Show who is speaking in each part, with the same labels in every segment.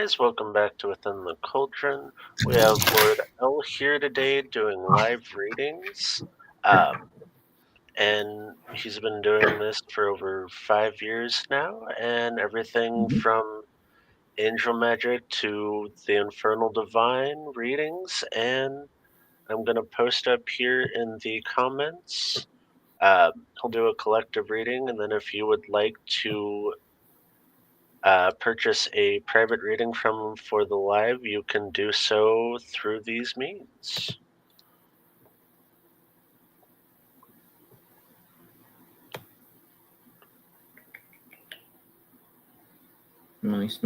Speaker 1: guys, welcome back to Within the Cauldron. We have Lord L here today doing live readings. And he's been doing this for over 5 years now, and everything
Speaker 2: Mhm.
Speaker 1: from angel magic to the Infernal Divine readings. And I'm going to post up here in the comments. He'll do a collective reading, and then if you would like to purchase a private reading from him for the live, you can do so through these means.
Speaker 2: Nice.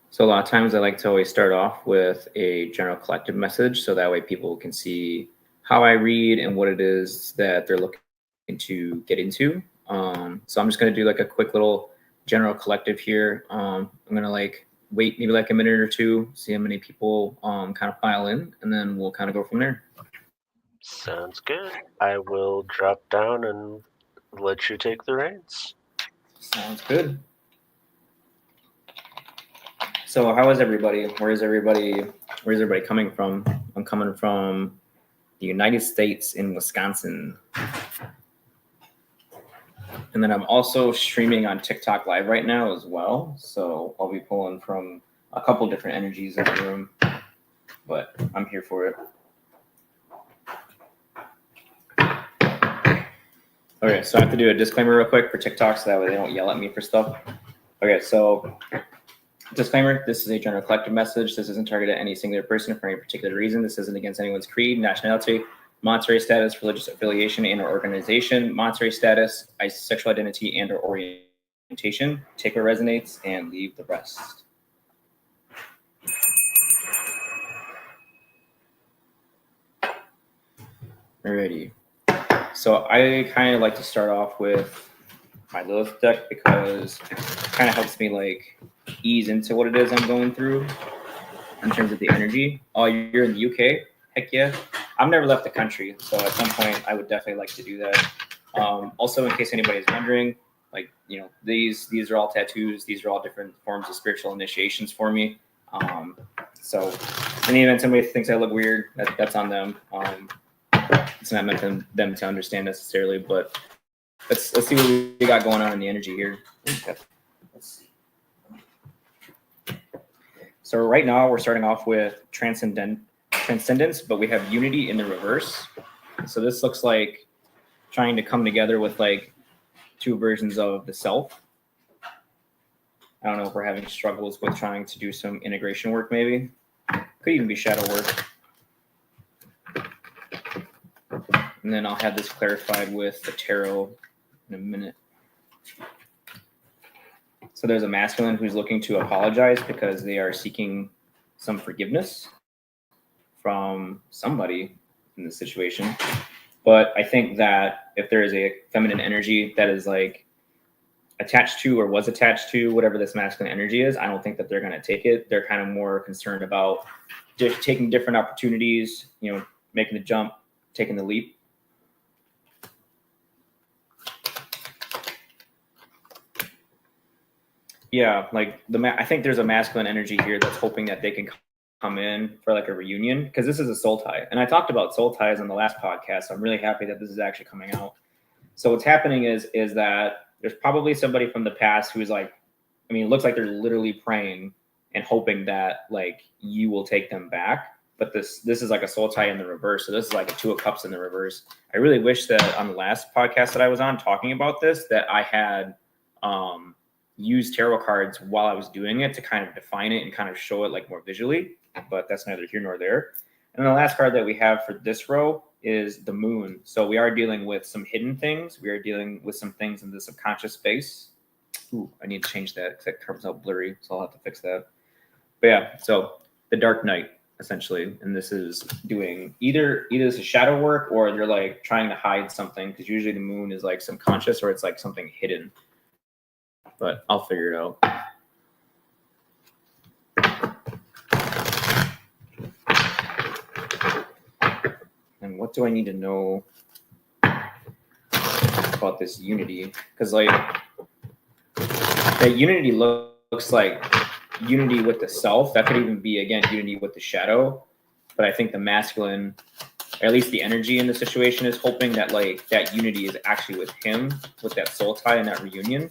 Speaker 2: So a lot of times I like to always start off with a general collective message so that way people can see how I read and what it is that they're looking to get into. So I'm just going to do like a quick little general collective here. I'm going to wait maybe like a minute or two, see how many people kind of file in, and then we'll kind of go from there.
Speaker 1: Sounds good. I will drop down and let you take the reins.
Speaker 2: Sounds good. So how is everybody? Where's everybody coming from? I'm coming from the United States in Wisconsin. And then I'm also streaming on TikTok Live right now as well. So I'll be pulling from a couple different energies in the room, but I'm here for it. Okay, so I have to do a disclaimer real quick for TikTok so that way they don't yell at me for stuff. Okay, so disclaimer, this is a general collective message. This isn't targeted at any singular person for any particular reason. This isn't against anyone's creed, nationality, monetary status, religious affiliation, and or organization, monetary status, sexual identity, and or orientation. Take what resonates and leave the rest. Alrighty. So I kind of like to start off with my Lilith deck because it kind of helps me like ease into what it is I'm going through in terms of the energy. Oh, you're in the UK? Heck yeah. I've never left the country, so at some point I would definitely like to do that. Also, in case anybody's wondering, like, you know, these are all tattoos. These are all different forms of spiritual initiations for me. So in the event somebody thinks I look weird, that's on them. It's not meant for them to understand necessarily, but let's see what we got going on in the energy here. Okay. Let's see. So right now we're starting off with transcendence, but we have unity in the reverse. So this looks like trying to come together with like two versions of the self. I don't know if we're having struggles with trying to do some integration work, maybe. Could even be shadow work. And then I'll have this clarified with the tarot in a minute. So there's a masculine who's looking to apologize because they are seeking some forgiveness from somebody in this situation. But I think that if there is a feminine energy that is like attached to or was attached to whatever this masculine energy is, I don't think that they're going to take it. They're kind of more concerned about taking different opportunities, you know, making the jump, taking the leap. Yeah, like I think there's a masculine energy here that's hoping that they can come in for like a reunion because this is a soul tie. And I talked about soul ties on the last podcast. So I'm really happy that this is actually coming out. So what's happening is that there's probably somebody from the past who's like, I mean, it looks like they're literally praying and hoping that like you will take them back. But this is like a soul tie in the reverse. So this is like a 2 of cups in the reverse. I really wish that on the last podcast that I was on talking about this, that I had used tarot cards while I was doing it to kind of define it and kind of show it like more visually, but that's neither here nor there. And the last card that we have for this row is the moon. So we are dealing with some hidden things. We are dealing with some things in the subconscious space. Ooh, I need to change that because that comes out blurry, so I'll have to fix that. But yeah, so the dark night essentially, and this is doing either this is shadow work or they're like trying to hide something because usually the moon is like subconscious or it's like something hidden. But I'll figure it out. And what do I need to know about this unity? Because like that unity looks like unity with the self. That could even be, again, unity with the shadow. But I think the masculine, or at least the energy in the situation, is hoping that like that unity is actually with him, with that soul tie and that reunion.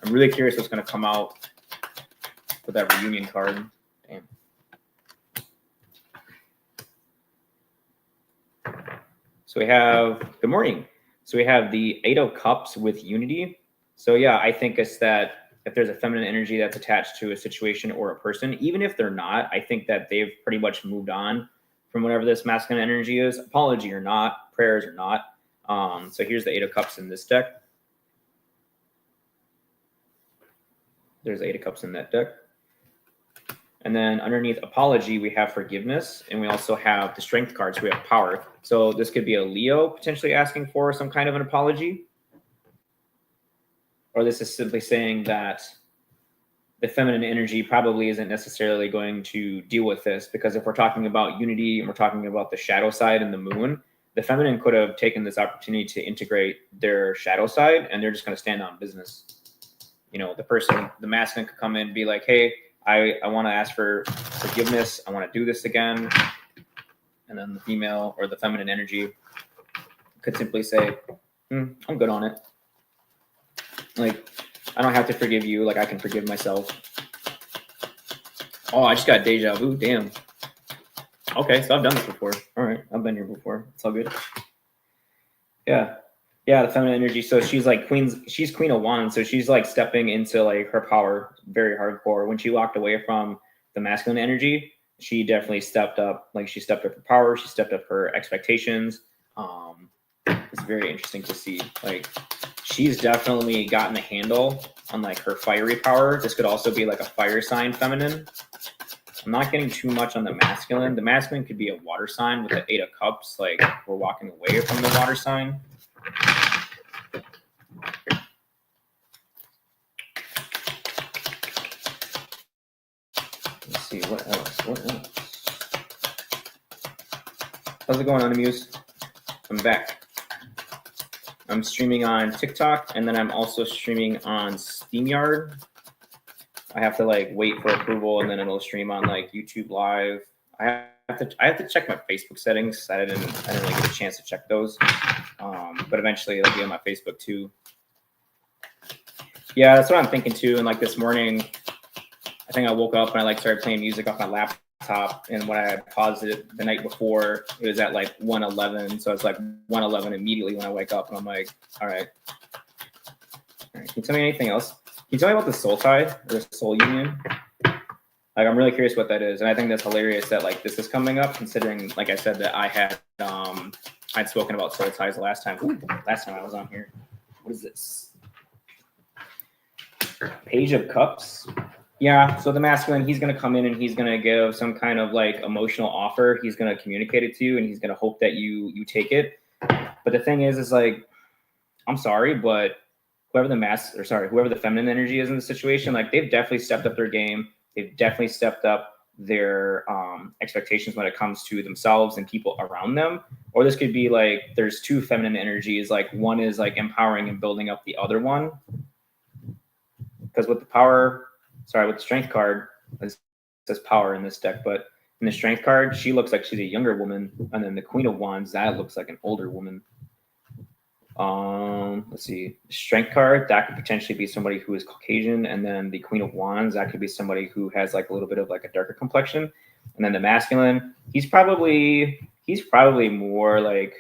Speaker 2: I'm really curious what's going to come out with that reunion card. Damn. So we have, good morning. So we have the 8 of Cups with unity. So yeah, I think it's that if there's a feminine energy that's attached to a situation or a person, even if they're not, I think that they've pretty much moved on from whatever this masculine energy is, apology or not, prayers or not. So here's the 8 of Cups in this deck. There's 8 of Cups in that deck. And then underneath apology, we have forgiveness, and we also have the strength cards. We have power. So this could be a Leo potentially asking for some kind of an apology. Or this is simply saying that the feminine energy probably isn't necessarily going to deal with this, because if we're talking about unity and we're talking about the shadow side and the moon, the feminine could have taken this opportunity to integrate their shadow side, and they're just going to stand on business. You know, the masculine could come in and be like, hey, I want to ask for forgiveness. I want to do this again. And then the female or the feminine energy could simply say, I'm good on it. Like, I don't have to forgive you. Like, I can forgive myself. Oh, I just got deja vu. Damn. Okay, so I've done this before. All right, I've been here before. It's all good. Yeah. Yeah, the feminine energy. So she's like she's Queen of Wands. So she's like stepping into like her power very hardcore. When she walked away from the masculine energy, she definitely stepped up. Like, she stepped up her power. She stepped up her expectations. It's very interesting to see. Like, she's definitely gotten a handle on like her fiery power. This could also be like a fire sign feminine. I'm not getting too much on the masculine. The masculine could be a water sign with the 8 of Cups. Like, we're walking away from the water sign. Let's see, what else? How's it going on, Amuse? I'm back. I'm streaming on TikTok, and then I'm also streaming on StreamYard. I have to like wait for approval, and then it'll stream on like YouTube Live. I have to check my Facebook settings. I didn't really get a chance to check those, but eventually it'll be on my Facebook too. Yeah, that's what I'm thinking too. And like this morning, I think I woke up and I like started playing music off my laptop, and when I had paused it the night before, it was at like 1:11. So it's like 1:11 immediately when I wake up, and I'm like, all right. Can you tell me anything else? Can you tell me about the soul tie or the soul union? Like, I'm really curious what that is, and I think that's hilarious that like this is coming up, considering, like I said, that I had I'd spoken about soul ties last time I was on here. What is this? Page of Cups. Yeah, so the masculine, he's going to come in and he's going to give some kind of like emotional offer. He's going to communicate it to you, and he's going to hope that you take it. But the thing is like, I'm sorry, but whoever the feminine energy is in the situation, like, they've definitely stepped up their game. They've definitely stepped up their expectations when it comes to themselves and people around them. Or this could be like, there's two feminine energies. Like, one is like empowering and building up the other one. Because with the strength card, it says power in this deck, but in the strength card, she looks like she's a younger woman. And then the Queen of Wands, that looks like an older woman. Let's see, strength card, that could potentially be somebody who is Caucasian, and then the Queen of Wands, that could be somebody who has like a little bit of like a darker complexion. And then the masculine, he's probably more like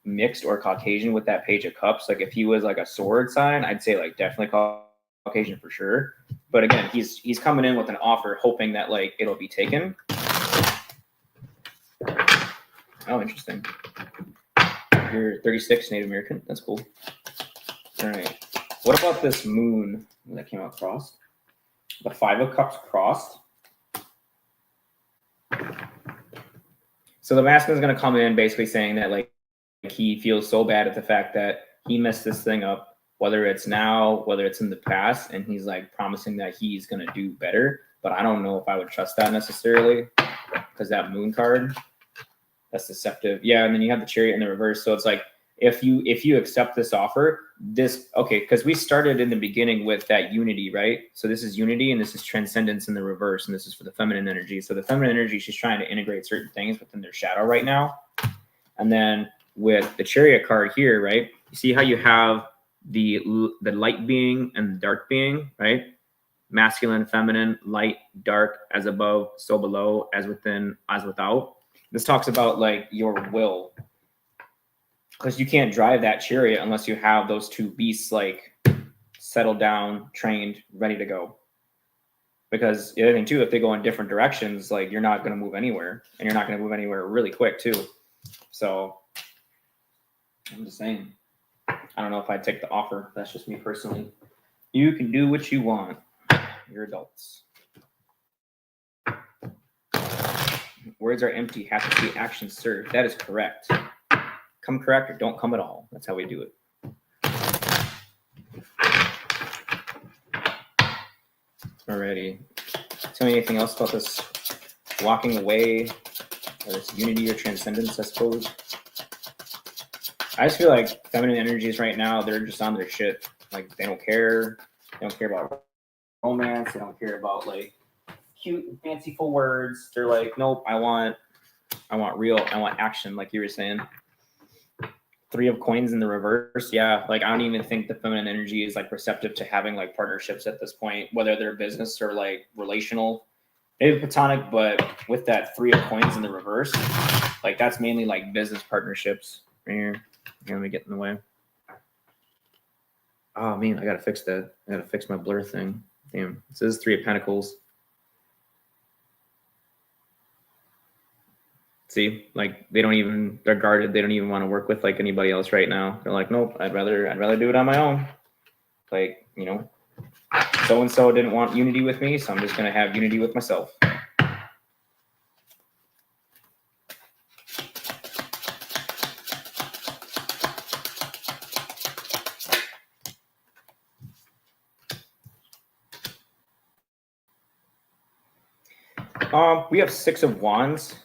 Speaker 2: mixed or Caucasian with that Page of Cups. Like, if he was like a sword sign, I'd say like definitely Caucasian for sure. But again, he's coming in with an offer, hoping that like it'll be taken. Oh, interesting. You're 36 Native American. That's cool. All right. What about this moon that came out crossed? The 5 of Cups crossed. So the masculine is going to come in basically saying that like he feels so bad at the fact that he messed this thing up, whether it's now, whether it's in the past, and he's like promising that he's going to do better. But I don't know if I would trust that necessarily, because that moon card, that's deceptive. Yeah, and then you have the Chariot in the reverse. So it's like, if you accept this offer, because we started in the beginning with that unity, right? So this is unity and this is transcendence in the reverse, and this is for the feminine energy. So the feminine energy, she's trying to integrate certain things within their shadow right now. And then with the Chariot card here, right? You see how you have the light being and the dark being, right? Masculine, feminine, light, dark, as above, so below, as within, as without. This talks about like your will, because you can't drive that chariot unless you have those two beasts like settled down, trained, ready to go. Because the other thing too, if they go in different directions, like you're not going to move anywhere, and you're not going to move anywhere really quick too. So I'm just saying, I don't know if I'd take the offer. That's just me personally. You can do what you want. You're adults. Words are empty. Have to see actions served. That is correct. Come correct or don't come at all. That's how we do it. Alrighty. Tell me anything else about this walking away, or this unity or transcendence, I suppose. I just feel like feminine energies right now, they're just on their shit. Like they don't care. They don't care about romance. They don't care about like cute and fanciful words. They're like, nope, I want real, I want action, like you were saying. 3 of coins in the reverse. Yeah, like I don't even think the feminine energy is like receptive to having like partnerships at this point, whether they're business or like relational. Maybe platonic, but with that 3 of coins in the reverse, like that's mainly like business partnerships. Right here. Let me get in the way. Oh man, I gotta fix that. I gotta fix my blur thing. Damn, it says 3 of Pentacles. See, like they don't even, they're guarded. They don't even want to work with like anybody else right now. They're like, nope, I'd rather do it on my own. Like, you know, so and so didn't want unity with me, so I'm just gonna have unity with myself. We have 6 of Wands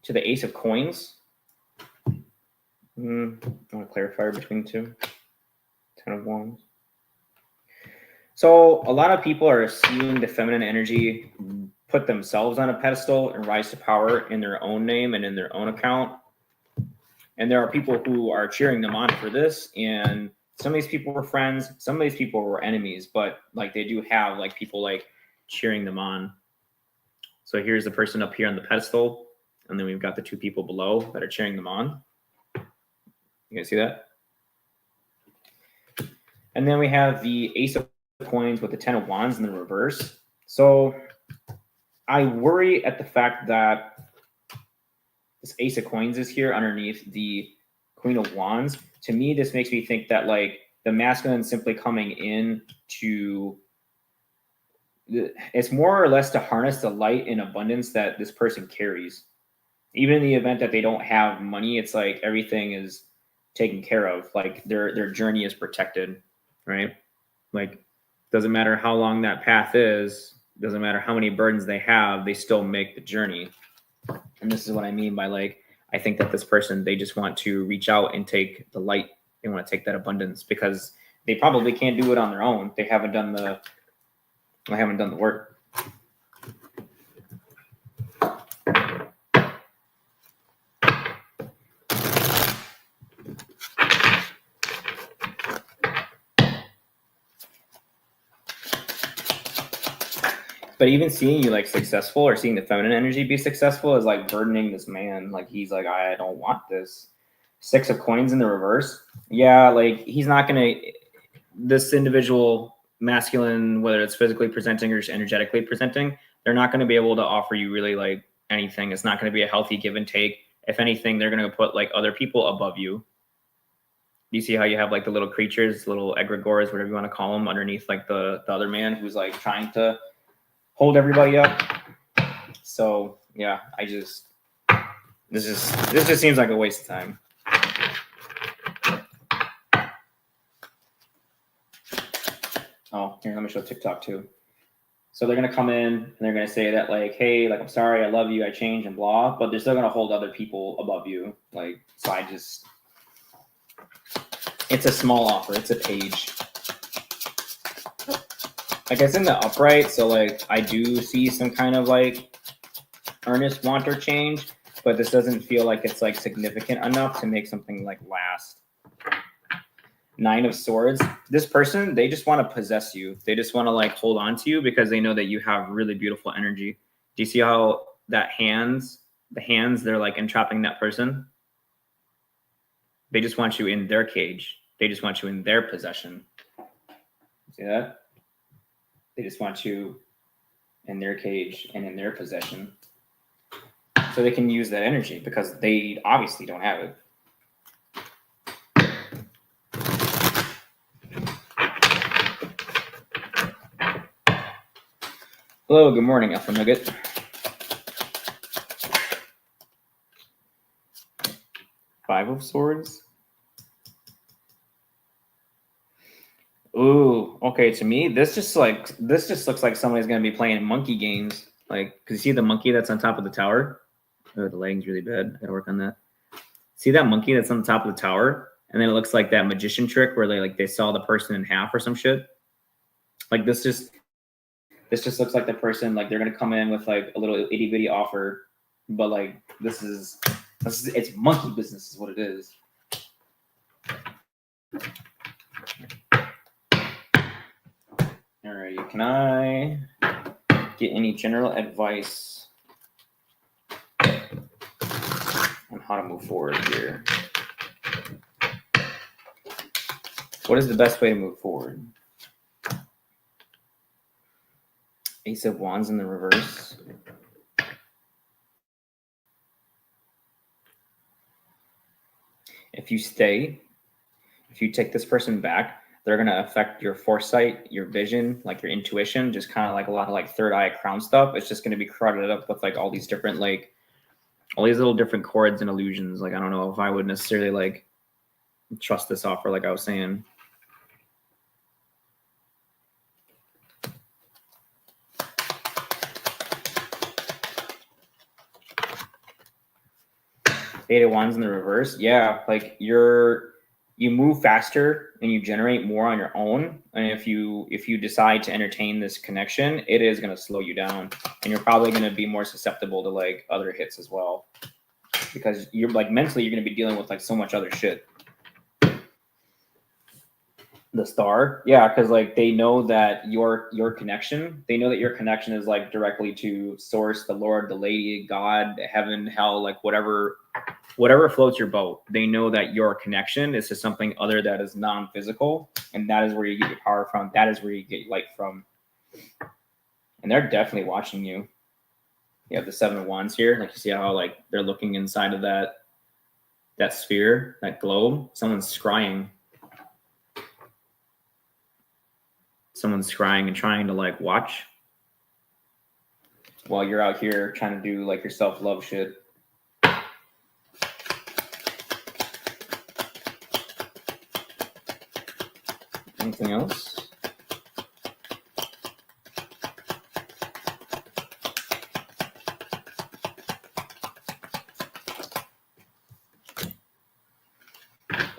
Speaker 2: to the Ace of Coins. I want to clarify between the two. 10 of Wands. So a lot of people are seeing the feminine energy put themselves on a pedestal and rise to power in their own name and in their own account. And there are people who are cheering them on for this. And some of these people were friends. Some of these people were enemies, but like they do have like people like cheering them on. So here's the person up here on the pedestal. And then we've got the 2 people below that are cheering them on. You guys see that? And then we have the Ace of Coins with the 10 of Wands in the reverse. So I worry at the fact that this Ace of Coins is here underneath the Queen of Wands. To me, this makes me think that like the masculine simply coming in to, it's more or less to harness the light and abundance that this person carries. Even in the event that they don't have money, it's like everything is taken care of. Like their journey is protected, right? Like doesn't matter how long that path is, doesn't matter how many burdens they have, they still make the journey. And this is what I mean by like, I think that this person, they just want to reach out and take the light. They want to take that abundance because they probably can't do it on their own. They haven't done the work. But even seeing you like successful or seeing the feminine energy be successful is like burdening this man. Like he's like, I don't want this. 6 of Coins in the reverse. Yeah, like he's not gonna, this individual masculine, whether it's physically presenting or just energetically presenting, they're not going to be able to offer you really like anything. It's not going to be a healthy give and take. If anything, they're going to put like other people above you. You see how you have like the little creatures, little egregores, whatever you want to call them, underneath like the other man who's like trying to hold everybody up. So yeah, this just seems like a waste of time. Oh, here, let me show TikTok too. So they're gonna come in and they're gonna say that like, hey, like I'm sorry, I love you, I changed and blah, but they're still gonna hold other people above you. Like, so It's a small offer. It's a page. Like it's in the upright, so like I do see some kind of like earnest want or change, but this doesn't feel like it's like significant enough to make something like last. 9 of Swords. This person, they just want to possess you. They just want to like hold on to you because they know that you have really beautiful energy. Do you see how the hands, they're like entrapping that person? They just want you in their cage. They just want you in their possession. See that? They just want you in their cage and in their possession. So they can use that energy because they obviously don't have it. Hello, good morning, Alpha Nugget. Five of Swords. Ooh, okay. To me, this just looks like somebody's gonna be playing monkey games. Like, cause you see the monkey that's on top of the tower? Oh, the lighting's really bad. I gotta work on that. See that monkey that's on top of the tower? And then it looks like that magician trick where they saw the person in half or some shit. Like this just looks like the person, like they're gonna come in with like a little itty bitty offer, but like this is it's monkey business is what it is. Alrighty, can I get any general advice on how to move forward here? What is the best way to move forward? Ace of Wands in the reverse. If you stay, if you take this person back, they're going to affect your foresight, your vision, like your intuition, just kind of like a lot of like third eye crown stuff. It's just going to be crowded up with like all these different, like all these little different chords and illusions. Like, I don't know if I would necessarily like trust this offer, like I was saying. Eight of Wands in the reverse. Yeah, like you move faster and you generate more on your own. And if you decide to entertain this connection, it is going to slow you down, and you're probably going to be more susceptible to like other hits as well, because you're like mentally you're going to be dealing with like so much other shit. The Star, yeah, because like they know that your connection, is like directly to Source, the Lord, the Lady, God, heaven, hell, like whatever floats your boat. They know that your connection is to something other that is non-physical, and that is where you get your power from. That is where you get light from, and they're definitely watching you. You have the Seven of Wands here, like you see how like they're looking inside of that sphere, that globe. Someone's scrying. Someone's scrying and trying to like watch while you're out here trying to do like your self-love shit. Anything else?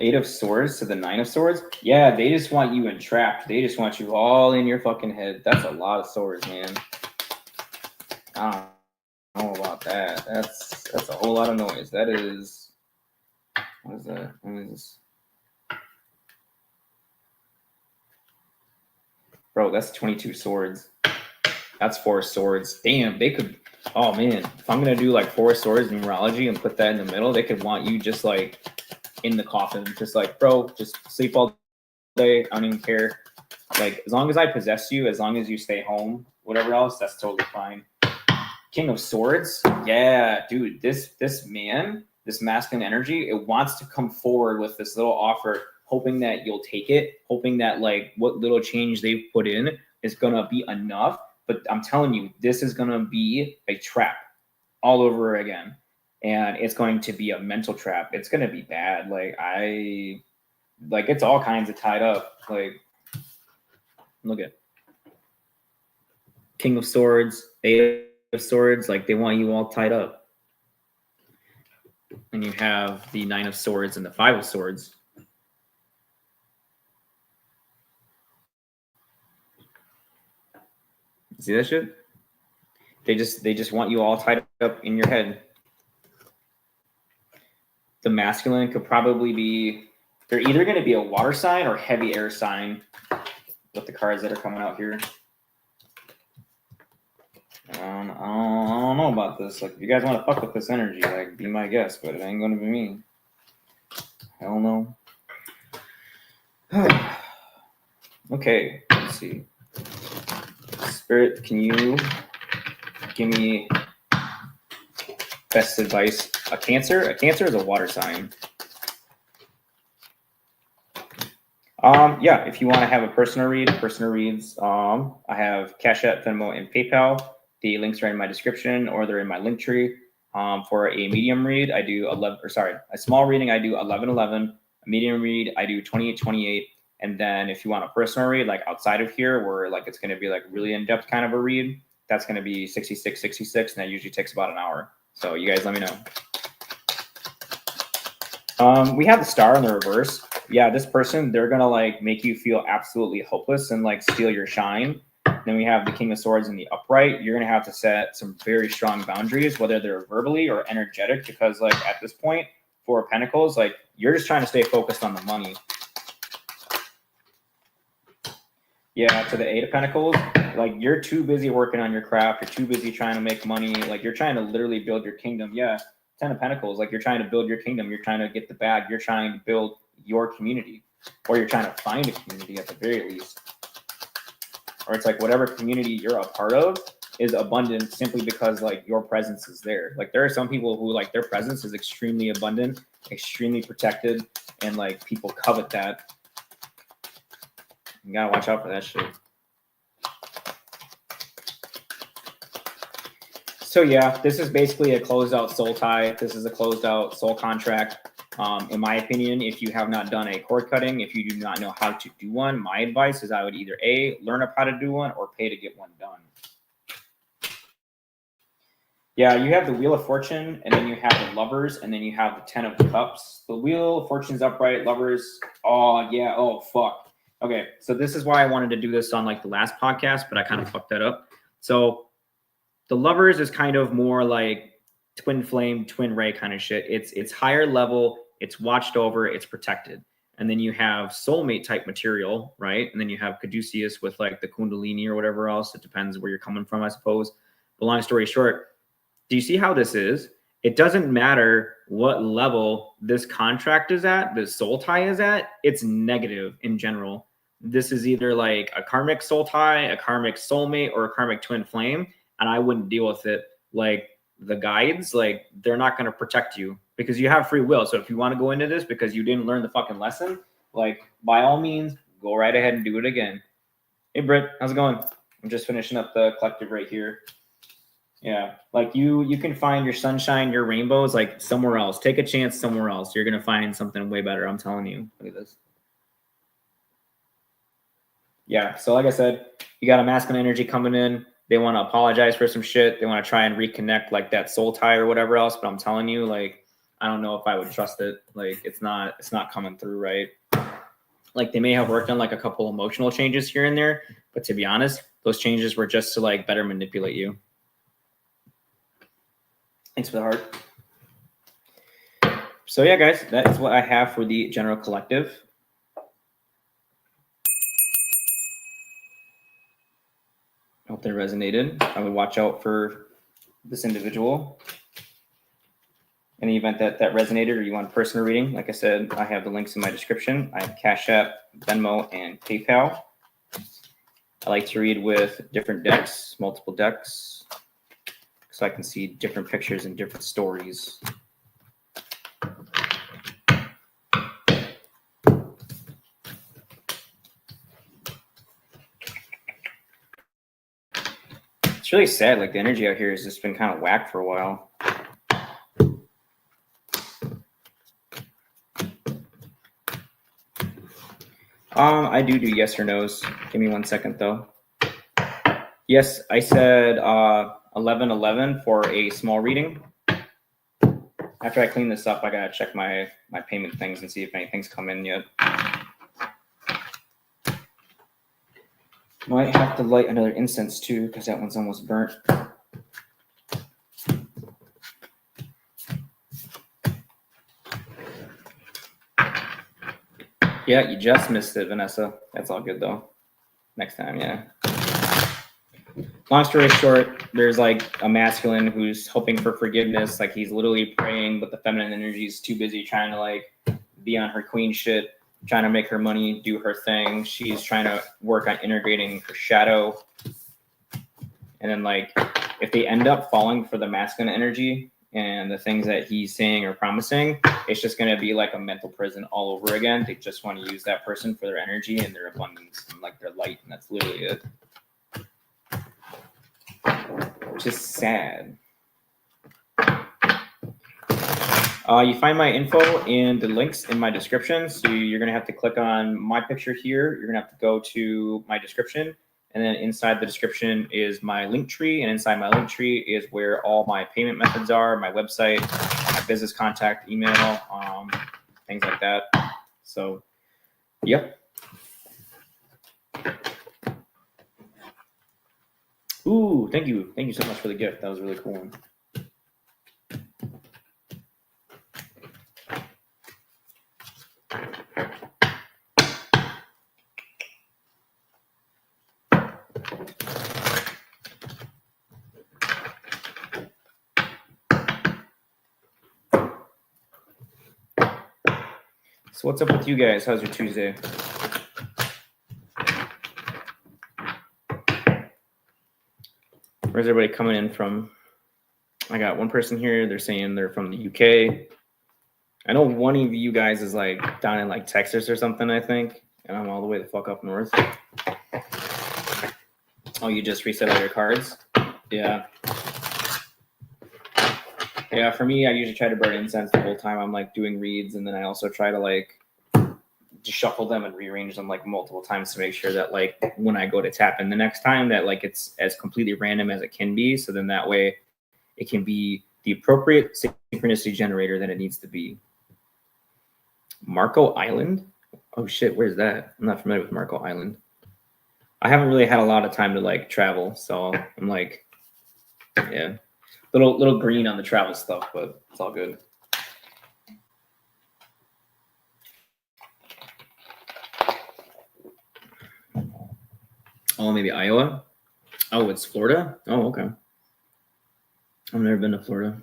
Speaker 2: Eight of Swords to the Nine of Swords. Yeah, they just want you entrapped. They just want you all in your fucking head. That's a lot of swords, man. I don't know about that. That's a whole lot of noise. That is, what is that? What is this? Bro, that's 22 swords. That's 4 swords. Damn, they could. Oh man, if I'm gonna do like 4 swords numerology and put that in the middle, they could want you just like in the coffin, just like, bro, just sleep all day. I don't even care. Like, as long as I possess you, as long as you stay home, whatever else, that's totally fine. King of Swords, yeah, dude, this man, this masculine energy, it wants to come forward with this little offer, hoping that you'll take it, hoping that like what little change they've put in is gonna be enough. But I'm telling you, this is gonna be a trap all over again. And it's going to be a mental trap. It's going to be bad. Like it's all kinds of tied up. Like, look at King of Swords, Eight of Swords. Like, they want you all tied up. And you have the Nine of Swords and the Five of Swords. See that shit? They just want you all tied up in your head. The masculine could probably be, they're either going to be a water sign or heavy air sign with the cards that are coming out here. I don't know about this. Like, if you guys want to fuck with this energy, like, be my guest, but it ain't going to be me. Hell no. Okay, let's see. Spirit, can you give me best advice? A Cancer? A Cancer is a water sign. Yeah, if you want to have a personal read, personal reads, I have Cash App, Venmo, and PayPal. The links are in my description or they're in my link tree. For a medium read, I do a small reading, I do 11-11. A medium read, I do 28-28. And then if you want a personal read, like outside of here, where like it's going to be like really in-depth kind of a read, that's going to be 66-66, and that usually takes about an hour. So you guys let me know. We have the Star in the reverse. Yeah, this person, they're going to like make you feel absolutely hopeless and like steal your shine. Then we have the King of Swords in the upright. You're going to have to set some very strong boundaries, whether they're verbally or energetic, because like at this point, Four of Pentacles, like you're just trying to stay focused on the money. Yeah, to the Eight of Pentacles, like you're too busy working on your craft. You're too busy trying to make money. Like you're trying to literally build your kingdom. Yeah, Ten of Pentacles, like you're trying to build your kingdom. You're trying to get the bag. You're trying to build your community, or you're trying to find a community at the very least. Or it's like whatever community you're a part of is abundant simply because like your presence is there. Like there are some people who like their presence is extremely abundant, extremely protected, and like people covet that. You gotta watch out for that shit. So yeah, this is basically a closed out soul tie. This is a closed out soul contract. In my opinion, if you have not done a cord cutting, if you do not know how to do one, my advice is I would either A, learn up how to do one, or pay to get one done. Yeah, you have the Wheel of Fortune, and then you have the Lovers, and then you have the Ten of Cups. The Wheel of Fortune's upright, Lovers, oh yeah, oh fuck. Okay, so this is why I wanted to do this on like the last podcast, but I kind of fucked that up. So the Lovers is kind of more like twin flame, twin ray kind of shit. It's higher level, it's watched over, it's protected. And then you have soulmate type material, right? And then you have Caduceus with like the Kundalini or whatever else. It depends where you're coming from, I suppose. But long story short, do you see how this is? It doesn't matter what level this contract is at, this soul tie is at, it's negative in general. This is either like a karmic soul tie, a karmic soulmate, or a karmic twin flame. And I wouldn't deal with it. Like the guides, like they're not going to protect you because you have free will. So if you want to go into this because you didn't learn the fucking lesson, like by all means, go right ahead and do it again. Hey, Britt, how's it going? I'm just finishing up the collective right here. Yeah, like you can find your sunshine, your rainbows, like somewhere else. Take a chance somewhere else. You're going to find something way better. I'm telling you. Look at this. Yeah, so like I said, you got a masculine energy coming in. They want to apologize for some shit. They want to try and reconnect like that soul tie or whatever else. But I'm telling you, like, I don't know if I would trust it. Like, it's not coming through right. Like they may have worked on like a couple emotional changes here and there, but to be honest, those changes were just to like better manipulate you. Thanks for the heart. So yeah, guys, that is what I have for the general collective. I hope they resonated. I would watch out for this individual. In the event that resonated or you want a personal reading, like I said, I have the links in my description. I have Cash App, Venmo, and PayPal. I like to read with different decks, multiple decks, so I can see different pictures and different stories. It's really sad. Like the energy out here has just been kind of whack for a while. I do yes or no's. Give me 1 second though. Yes, I said 11-11 for a small reading. After I clean this up, I gotta check my payment things and see if anything's come in yet. Might have to light another incense too, because that one's almost burnt. Yeah, you just missed it, Vanessa. That's all good though. Next time, yeah. Long story short, there's like a masculine who's hoping for forgiveness. Like he's literally praying, but the feminine energy is too busy trying to like be on her queen shit, trying to make her money, do her thing. She's trying to work on integrating her shadow. And then like if they end up falling for the masculine energy and the things that he's saying or promising, it's just going to be like a mental prison all over again. They just want to use that person for their energy and their abundance and like their light, and that's literally it. Which is sad. You find my info and the links in my description. So you're going to have to click on my picture here. You're going to have to go to my description. And then inside the description is my link tree. And inside my link tree is where all my payment methods are, my website, my business contact, email, things like that. So, yep. Ooh, thank you. Thank you so much for the gift. That was a really cool one. So what's up with you guys? How's your Tuesday? Where's everybody coming in from? I got one person here. They're saying they're from the UK. I know one of you guys is like down in like Texas or something, I think. And I'm all the way the fuck up north. Oh, you just reset all your cards? Yeah. Yeah, for me, I usually try to burn incense the whole time I'm like doing reads. And then I also try to like just shuffle them and rearrange them like multiple times to make sure that like when I go to tap in the next time that like it's as completely random as it can be. So then that way it can be the appropriate synchronicity generator that it needs to be. Marco Island? Oh shit, where's that? I'm not familiar with Marco Island. I haven't really had a lot of time to like travel, so I'm like, yeah, little green on the travel stuff, but it's all good. Oh, maybe Iowa? Oh, it's Florida? Oh, okay. I've never been to Florida.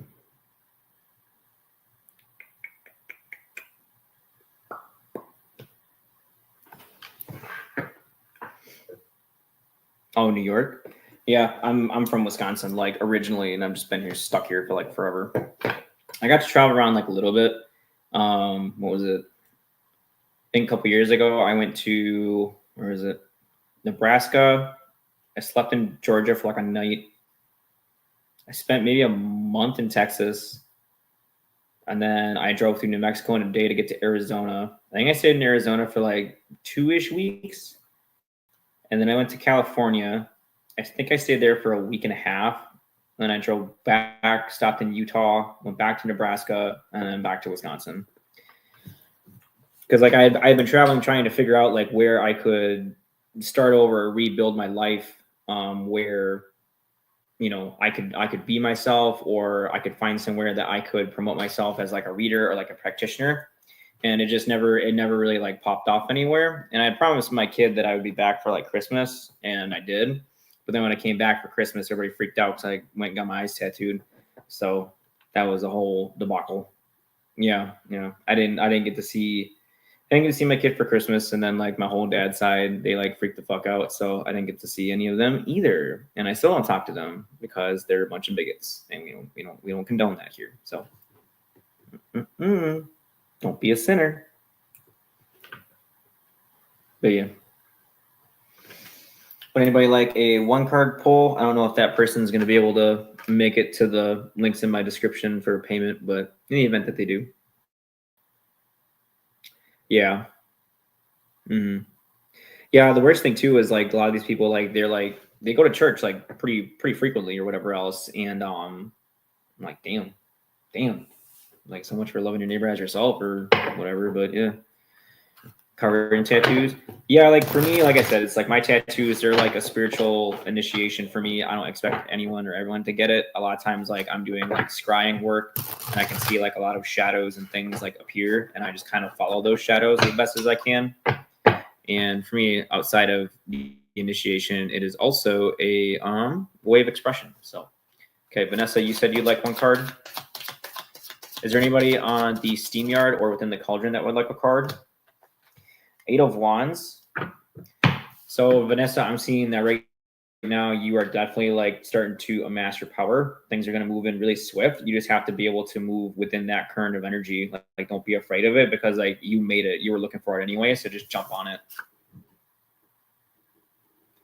Speaker 2: Oh, New York? Yeah, I'm from Wisconsin, like originally, and I've just been here, stuck here for like forever. I got to travel around like a little bit. What was it? I think a couple years ago, I went to, where is it? Nebraska. I slept in Georgia for like a night. I spent maybe a month in Texas. And then I drove through New Mexico in a day to get to Arizona. I think I stayed in Arizona for like 2-ish weeks. And then I went to California. I think I stayed there for a week and a half. Then I drove back, stopped in Utah, went back to Nebraska, and then back to Wisconsin. Because like I had been traveling, trying to figure out like where I could start over, rebuild my life, where you know I could be myself, or I could find somewhere that I could promote myself as like a reader or like a practitioner. And it never really like popped off anywhere. And I promised my kid that I would be back for like Christmas, and I did. But then when I came back for Christmas, everybody freaked out because I went and got my eyes tattooed. So that was a whole debacle. Yeah. I didn't get to see my kid for Christmas, and then like my whole dad's side, they like freaked the fuck out. So I didn't get to see any of them either. And I still don't talk to them because they're a bunch of bigots, and we don't condone that here. So don't be a sinner. But yeah. Would anybody like a 1-card pull? I don't know if that person's going to be able to make it to the links in my description for payment, but in the event that they do. Yeah. Yeah, the worst thing too is like a lot of these people, like they go to church like pretty frequently or whatever else, and I'm like, damn, like so much for loving your neighbor as yourself or whatever. But yeah, Covering tattoos. Yeah, like for me, like I said, it's like my tattoos are like a spiritual initiation for me. I don't expect anyone or everyone to get it. A lot of times, like I'm doing like scrying work and I can see like a lot of shadows and things like appear, and I just kind of follow those shadows as best as I can. And for me, outside of the initiation, it is also a way of expression. So, okay, Vanessa, you said you'd like one card. Is there anybody on the SteamYard or within the Cauldron that would like a card? 8 of Wands. So Vanessa, I'm seeing that right now you are definitely like starting to amass your power. Things are going to move in really swift. You just have to be able to move within that current of energy. Like don't be afraid of it, because like you made it, you were looking for it anyway. So just jump on it.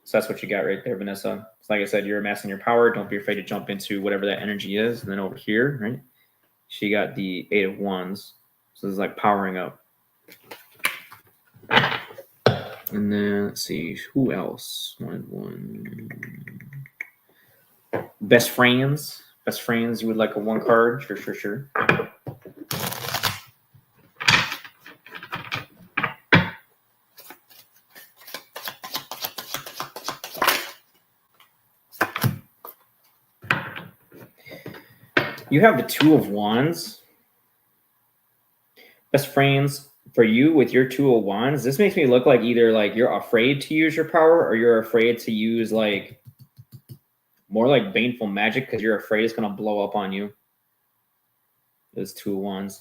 Speaker 2: So that's what you got right there, Vanessa. So like I said, you're amassing your power. Don't be afraid to jump into whatever that energy is. And then over here, right, she got the 8 of Wands. So this is like powering up. And then let's see, who else wanted one? Best friends. Best friends, you would like a one card? Sure. You have the 2 of Wands. Best friends, for you with your 2 of Wands, this makes me look like either like you're afraid to use your power or you're afraid to use like more like baneful magic because you're afraid it's going to blow up on you. Those 2 of Wands.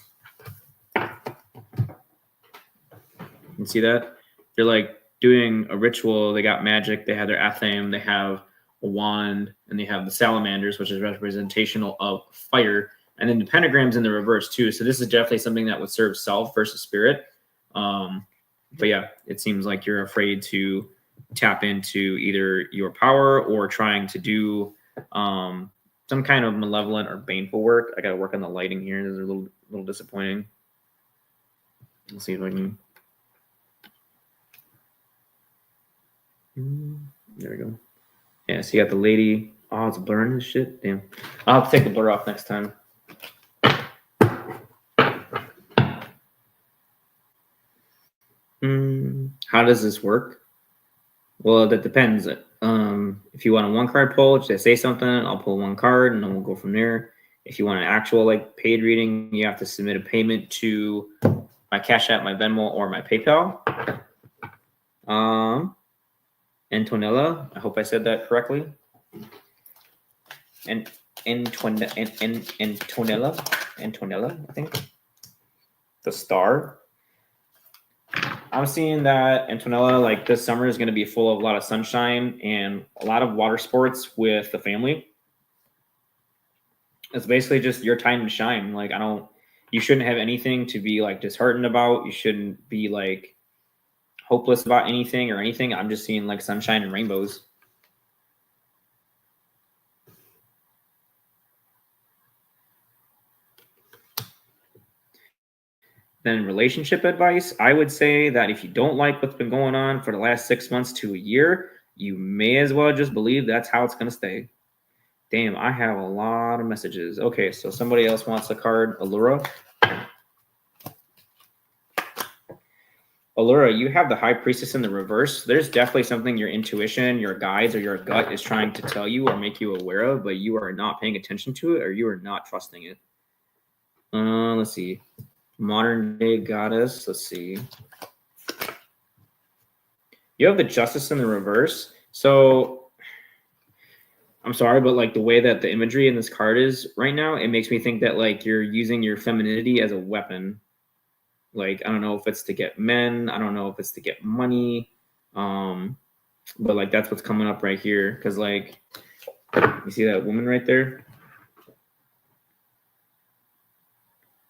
Speaker 2: You see that? You're like doing a ritual. They got magic. They have their athame. They have a wand, and they have the salamanders, which is representational of fire. And then the pentagram's in the reverse too. So this is definitely something that would serve self versus spirit. But yeah, it seems like you're afraid to tap into either your power or trying to do some kind of malevolent or baneful work. I got to work on the lighting here. This is a little disappointing. Let's see if I can. There we go. Yeah, so you got the lady. Oh, it's blurring this shit. Damn. I'll have to take the blur off next time. How does this work? Well, that depends. If you want a one card pull, just say something. I'll pull one card, and then we'll go from there. If you want an actual like paid reading, you have to submit a payment to my Cash App, my Venmo, or my PayPal. Antonella, I hope I said that correctly. And Antonella, I think. The Star. I'm seeing that Antonella, like this summer is going to be full of a lot of sunshine and a lot of water sports with the family. It's basically just your time to shine. Like you shouldn't have anything to be like disheartened about. You shouldn't be like hopeless about anything or anything. I'm just seeing like sunshine and rainbows. Then relationship advice, I would say that if you don't like what's been going on for the last 6 months to a year, you may as well just believe that's how it's going to stay. Damn, I have a lot of messages. Okay, so somebody else wants a card. Allura. Allura, you have the High Priestess in the reverse. There's definitely something your intuition, your guides, or your gut is trying to tell you or make you aware of, but you are not paying attention to it or you are not trusting it. Let's see. Modern day goddess. Let's see. You have the Justice in the reverse. So I'm sorry, but like the way that the imagery in this card is right now, it makes me think that like you're using your femininity as a weapon. Like, I don't know if it's to get men. I don't know if it's to get money. But like that's what's coming up right here. Cause like, you see that woman right there?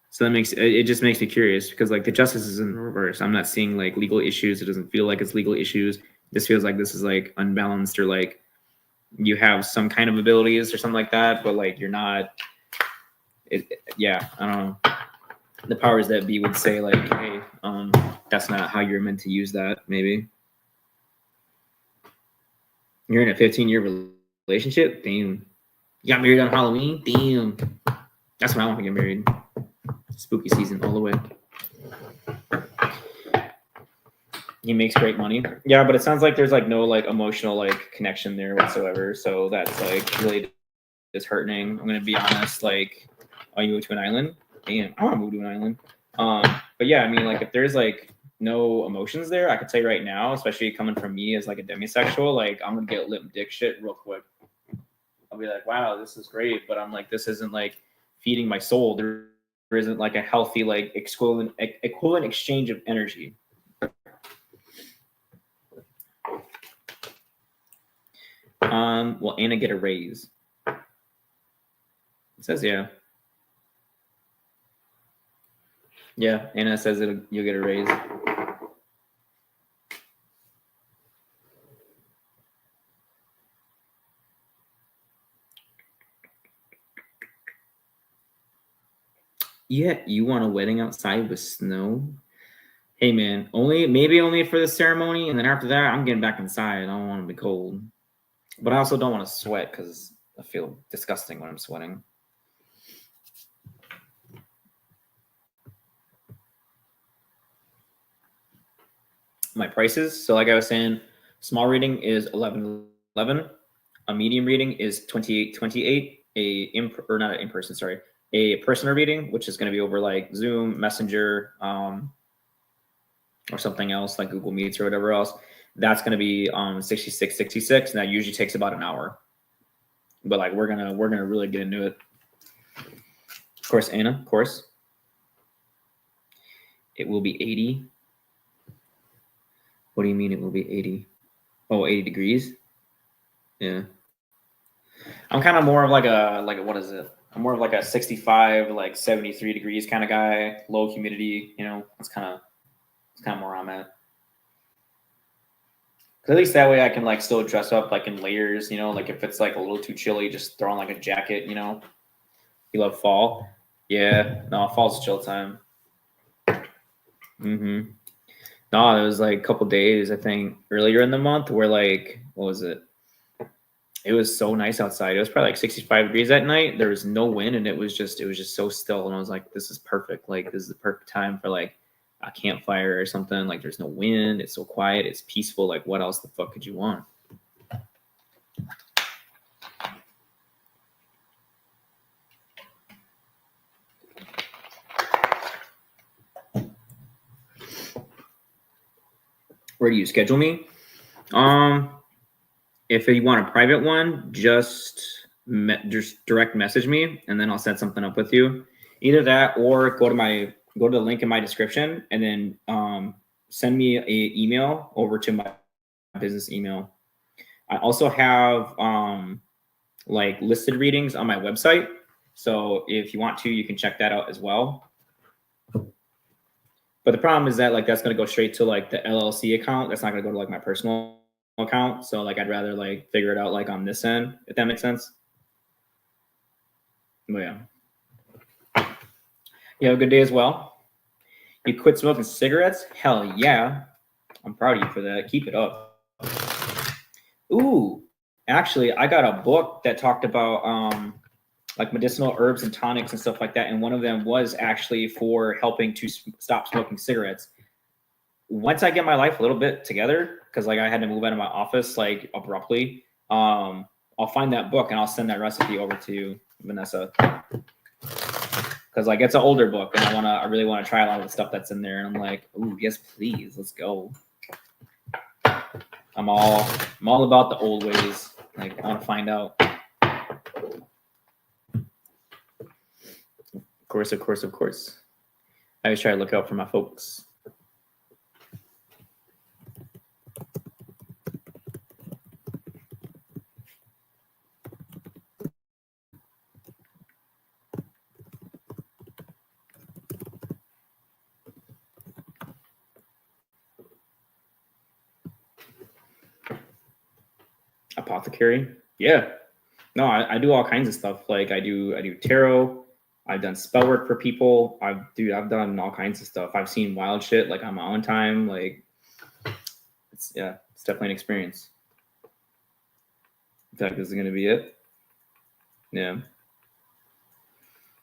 Speaker 2: So it just makes me curious because like the Justice is in reverse. I'm not seeing like legal issues. It doesn't feel like it's legal issues. This feels like this is like unbalanced or like you have some kind of abilities or something like that, but like you're not. Yeah, I don't know. The powers that be would say like, hey, that's not how you're meant to use that. Maybe you're in a 15-year relationship. Damn, you got married on Halloween. Damn, that's when I want to get married. Spooky season all the way. He makes great money. Yeah, but it sounds like there's like no like emotional like connection there whatsoever. So that's like really disheartening. I'm gonna be honest. Like, oh, you move to an island? Damn, I want to move to an island. But yeah, I mean, like if there's like no emotions there, I could tell you right now, especially coming from me as like a demisexual, like I'm gonna get limp dick shit real quick. I'll be like, wow, this is great, but I'm like, this isn't like feeding my soul. There isn't like a healthy like equivalent exchange of energy. Will Anna get a raise? It says yeah. Yeah, Anna says you'll get a raise. Yeah, you want a wedding outside with snow? Hey man, maybe only for the ceremony, and then after that, I'm getting back inside. I don't want to be cold, but I also don't want to sweat because I feel disgusting when I'm sweating. My prices. So like I was saying, small reading is 11.11. A medium reading is 28.28. Not an in-person, sorry. A personal reading, which is going to be over like Zoom, Messenger, or something else like Google Meets or whatever else. That's going to be 66.66, and that usually takes about an hour. But like we're gonna really get into it. Of course, Anna. Of course, it will be 80. What do you mean it will be 80? Oh, 80 degrees. Yeah. I'm kind of more of like a what is it? I'm more of like a 65, like 73 degrees kind of guy. Low humidity. You know, it's kind of where I'm at. At least that way I can like still dress up like in layers. You know, like if it's like a little too chilly, just throw on like a jacket. You know. You love fall? Yeah. No, fall's chill time. Mm-hmm. No, it was like a couple days, I think, earlier in the month where like, what was it? It was so nice outside. It was probably like 65 degrees at night. There was no wind and it was just so still. And I was like, this is perfect. Like this is the perfect time for like a campfire or something. Like there's no wind. It's so quiet. It's peaceful. Like what else the fuck could you want? Where do you schedule me? If you want a private one, just direct message me, and then I'll set something up with you. Either that, or go to the link in my description, and then send me an email over to my business email. I also have like listed readings on my website, so if you want to, you can check that out as well. But the problem is that like that's going to go straight to like the LLC account. That's not going to go to like my personal account. So like I'd rather like figure it out like on this end, if that makes sense. But yeah. You have a good day as well. You quit smoking cigarettes? Hell yeah. I'm proud of you for that. Keep it up. Ooh, actually, I got a book that talked about like medicinal herbs and tonics and stuff like that. And one of them was actually for helping to stop smoking cigarettes. Once I get my life a little bit together, because like I had to move out of my office like abruptly, I'll find that book and I'll send that recipe over to you, Vanessa. Because like it's an older book and I really want to try a lot of the stuff that's in there. And I'm like, ooh, yes, please, let's go. I'm all about the old ways. Like I want to find out. Of course. I always try to look out for my folks. Apothecary? Yeah. No, I do all kinds of stuff. Like I do tarot. I've done spell work for people. I've done all kinds of stuff. I've seen wild shit like on my own time. Like it's definitely an experience. In fact, this is gonna be it. Yeah.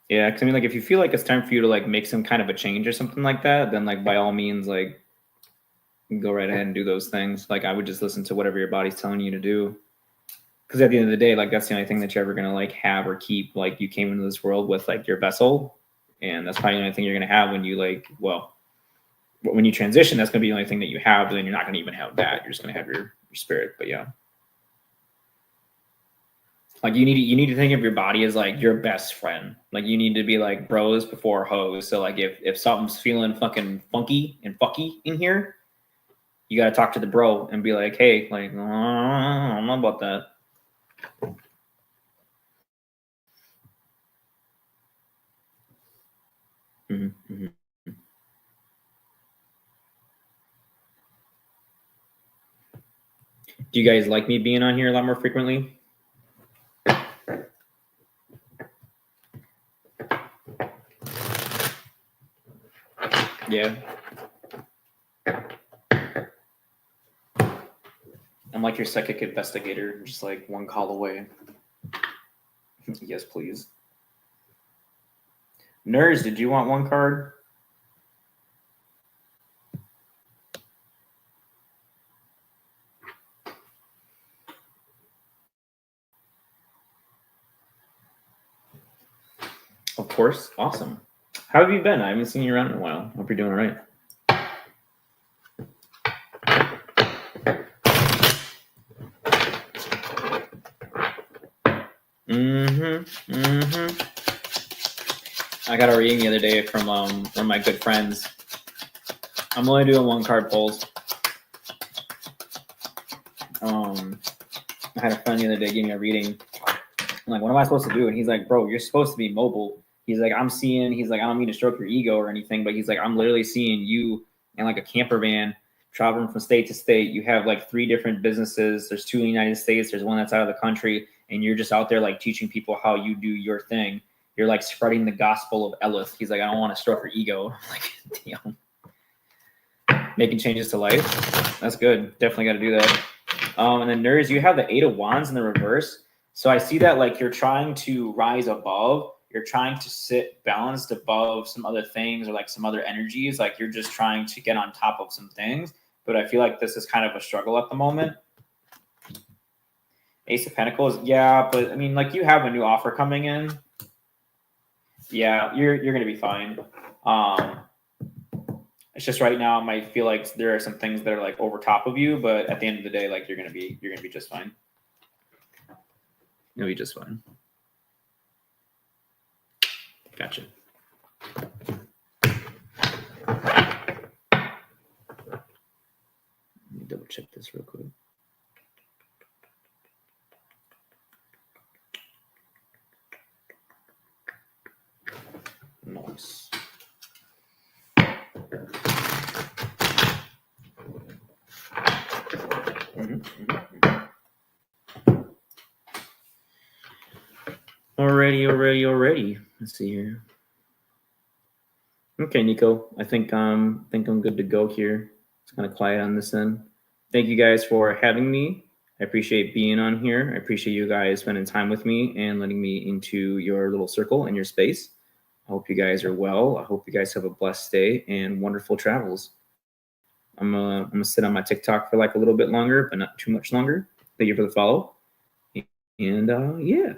Speaker 2: Yeah, because I mean, like, if you feel like it's time for you to like make some kind of a change or something like that, then like by all means, like go right ahead and do those things. Like I would just listen to whatever your body's telling you to do. Because at the end of the day, like that's the only thing that you're ever gonna like have or keep. Like you came into this world with like your vessel, and that's probably the only thing you're gonna have when you like, well, when you transition, that's gonna be the only thing that you have. But then you're not gonna even have that. You're just gonna have your spirit. But yeah, like you need to think of your body as like your best friend. Like you need to be like bros before hoes. So like if something's feeling fucking funky and fucky in here, you got to talk to the bro and be like, hey, like, I don't know about that. Mm-hmm, mm-hmm. Do you guys like me being on here a lot more frequently? Yeah. I'm like your psychic investigator, just like one call away. Yes, please. Nerds, did you want one card? Of course. Awesome. How have you been? I haven't seen you around in a while. Hope you're doing all right. I got a reading the other day from one of my good friends. I'm only doing one card pulls. I had a friend the other day give me a reading. I'm like, what am I supposed to do? And he's like, bro, you're supposed to be mobile. He's like, he's like, I don't mean to stroke your ego or anything, but he's like, I'm literally seeing you in like a camper van traveling from state to state. You have like 3 different businesses. There's 2 in the United States. There's one that's out of the country. And you're just out there like teaching people how you do your thing. You're like spreading the gospel of Elith. He's like, I don't want to stroke your ego. I'm like, damn. Making changes to life. That's good. Definitely got to do that. And then nerds, you have the 8 of Wands in the reverse. So I see that like you're trying to rise above. You're trying to sit balanced above some other things or like some other energies. Like you're just trying to get on top of some things. But I feel like this is kind of a struggle at the moment. Ace of Pentacles, yeah, but I mean, like you have a new offer coming in. Yeah, you're gonna be fine. It's just right now I might feel like there are some things that are like over top of you, but at the end of the day, like you're gonna be just fine. You'll be just fine. Gotcha. Let me double check this real quick. Nice. Already. Let's see here. Okay, Nico. I think I'm good to go here. It's kind of quiet on this end. Thank you guys for having me. I appreciate being on here. I appreciate you guys spending time with me and letting me into your little circle and your space. I hope you guys are well. I hope you guys have a blessed day and wonderful travels. I'm gonna sit on my TikTok for like a little bit longer, but not too much longer. Thank you for the follow. And yeah.